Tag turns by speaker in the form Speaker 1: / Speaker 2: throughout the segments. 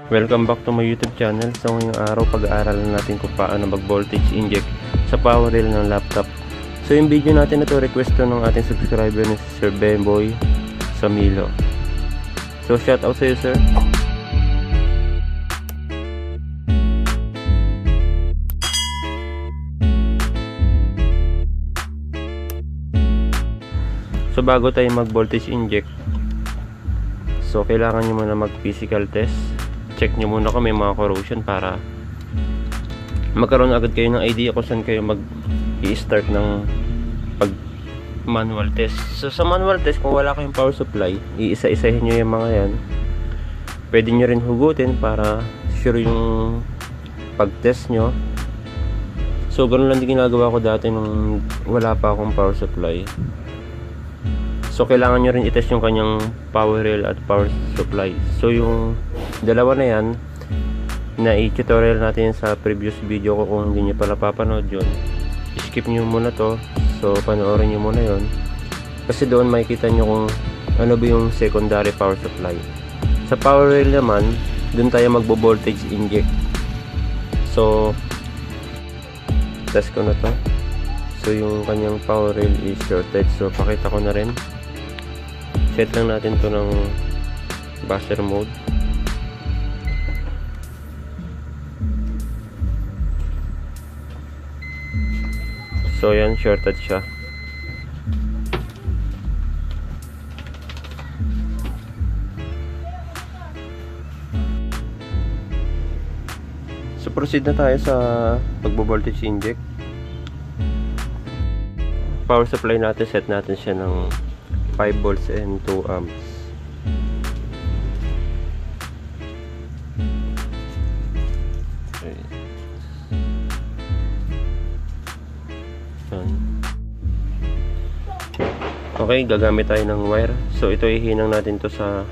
Speaker 1: Welcome back to my YouTube channel. So ngayong araw pag-aaralan natin kung paano mag-voltage inject sa power rail ng laptop. So yung video natin na to, request to ng ating subscriber ni Sir Bemboy Samilo. So shout out sa iyo, sir. So bago tayo mag-voltage inject, so kailangan nyo muna mag-physical test. Check nyo muna kung may mga corrosion para magkaroon agad kayo ng idea kung saan kayo mag-i-start ng pag-manual test. So sa manual test, kung wala kayong power supply, iisa-isahin nyo yung mga yan. Pwede nyo rin hugutin para sure yung pag-test nyo. So ganun lang din ginagawa ko dati nung wala pa akong power supply. So kailangan nyo rin i-test yung kanyang power rail at power supply. So yung dalawa na yan, na i-tutorial natin sa previous video ko. Kung hindi nyo pala papanood yun, skip nyo muna to. So panoorin nyo muna yun, kasi doon makikita nyo kung ano ba yung secondary power supply. Sa power rail naman, doon tayo magbo-voltage inject. So test ko na to. So yung kanyang power rail is shorted. So pakita ko na rin. Set lang natin to ng buzzer mode. So yan, shorted siya. So proceed na tayo sa pagbo-voltage inject. Power supply natin, set natin siya ng 5 volts and 2 amps. Okay. Okay, gagamit tayo ng wire. So ito ihinang natin to sa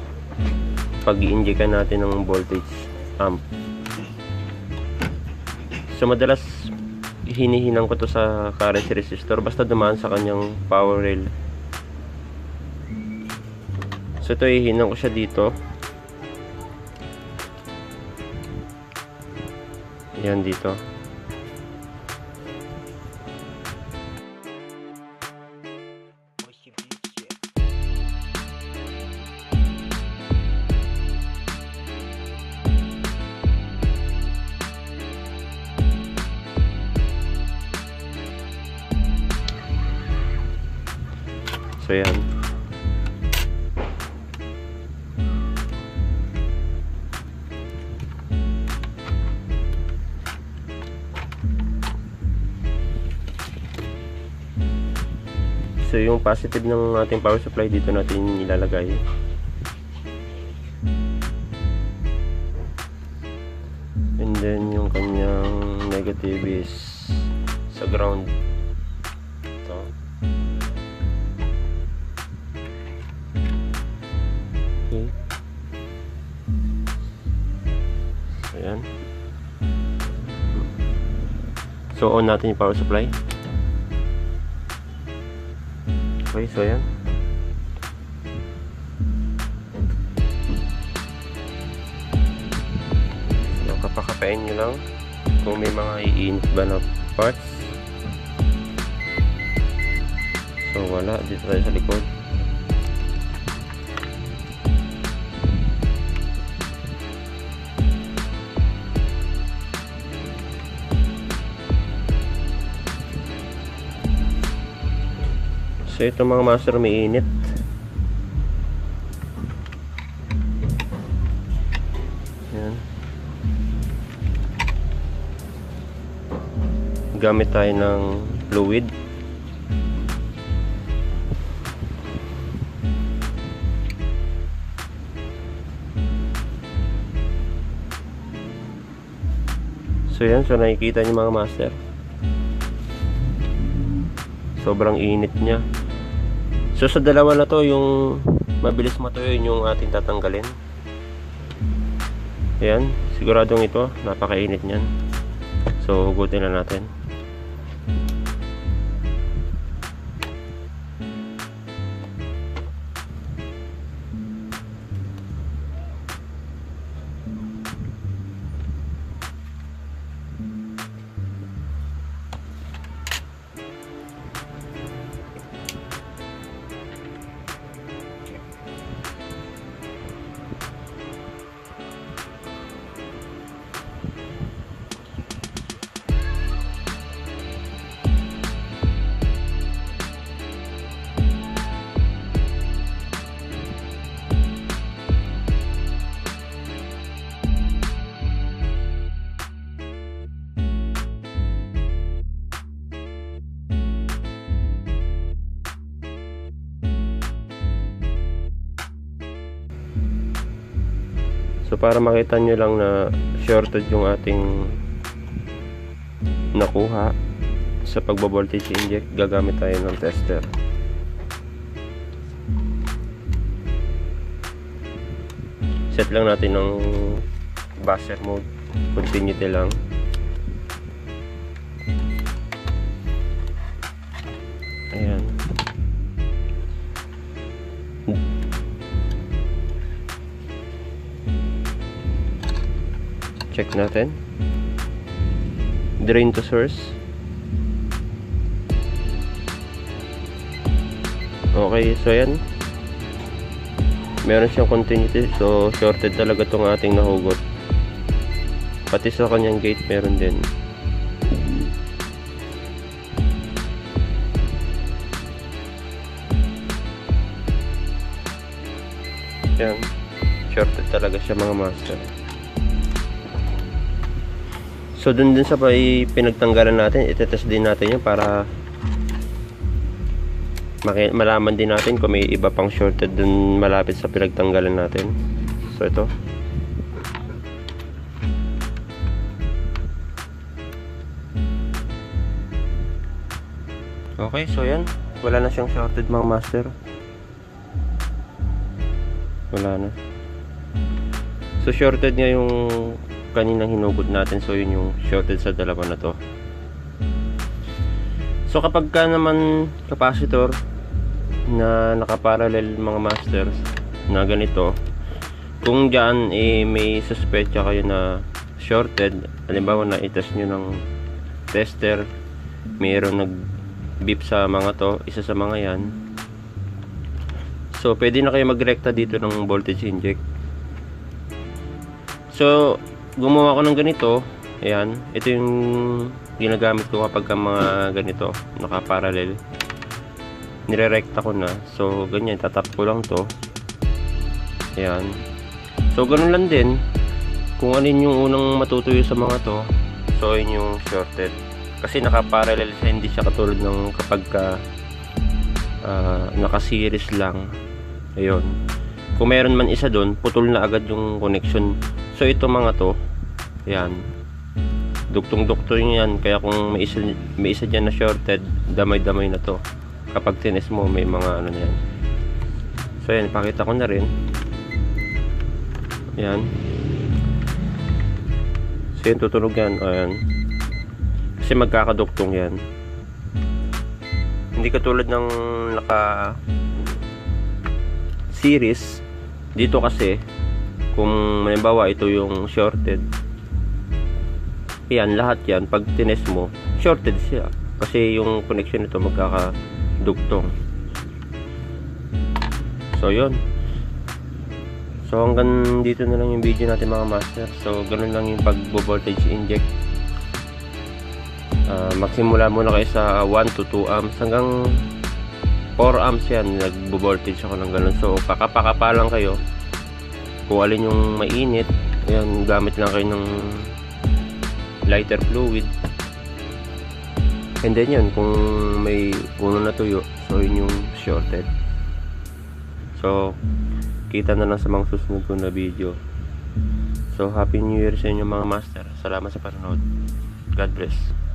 Speaker 1: pag-i-injectan natin ng voltage amp. So madalas hinihinang ko to sa current resistor basta dumaan sa kanyang power rail. So ito ihinang ko siya dito. Yan dito. So yan. So yung positive ng ating power supply dito natin ilalagay. And then yung kanyang negative is sa ground. Ito. Okay. So yan. So on natin yung power supply. Okay, so yan. So, kapakapain nyo lang kung may mga iinit ba na parts. So wala, dito tayo sa likod. So ito mga master, may init. Yan. Gamit tayo ng fluid. So yan, so nakikita niyo mga master, sobrang init niya. So sa dalawa na to, yung mabilis matuyo yung ating tatanggalin. Ayan, siguradong ito, napakainit niyan. So hugutin na natin. So para makita nyo lang na shorted yung ating nakuha sa pagbo-voltage inject, gagamit tayo ng tester. Set lang natin ng buzzer mode, continuity lang. Ayan. Check natin. Drain to source. Okay, so yan. Meron siyang continuity, so shorted talaga tong ating nahugot. Pati sa kanyang gate meron din. Yan, shorted talaga siya mga master. So dun din sa pinagtanggalan natin, itetest din natin yun para malaman din natin kung may iba pang shorted dun malapit sa pinagtanggalan natin. So ito. Okay, so yan. Wala na siyang shorted mga master. Wala na. So shorted nga yung kaninang hinugot natin, so yun yung shorted sa dalawa na to. So kapag ka naman capacitor na nakaparallel mga masters na ganito, kung dyan may suspecha kayo na shorted, halimbawa na itest nyo ng tester, mayroon nag beep sa mga to, isa sa mga yan, so pwede na kayo magrekta dito ng voltage inject. So gumawa ko ng ganito. Ayan, ito yung ginagamit ko kapag mga ganito nakaparallel, nirerekta ko na. So ganyan, tatap ko lang to. Ayan, so ganun lang din kung alin yung unang matutuyo sa mga to. So yun yung shorted, kasi nakaparallel siya, hindi siya katulad ng kapag naka-series lang. Ayun, kung meron man isa doon, putol na agad yung connection. So ito mga to, yan, duktong-duktong yan. Kaya kung may isa dyan na shorted, damay-damay na to kapag tines mo, may mga ano na yan. So yan, pakita ko na rin. Yan, so yan, tutunog yan. Ayan, kasi magkakaduktong yan, hindi katulad ng naka series. Dito kasi kung halimbawa ito yung shorted, yan, lahat yan pag tines mo, shorted siya kasi yung connection nito magkakadugtong. So yun, so hanggang dito na lang yung video natin mga master. So ganun lang yung pagbo-voltage inject. Magsimula muna kayo sa 1 to 2 amps hanggang 4 amps yan, nagbo-voltage ako ng ganun. So pakapa lang kayo kung alin yung mainit. Ayan, gamit lang kayo ng lighter fluid, and then yun, kung may puno na tuyo, so yun yung shorted. So kita na lang sa mga susunod ko na video. So happy new year sa inyo mga master. Salamat sa panonood. God bless.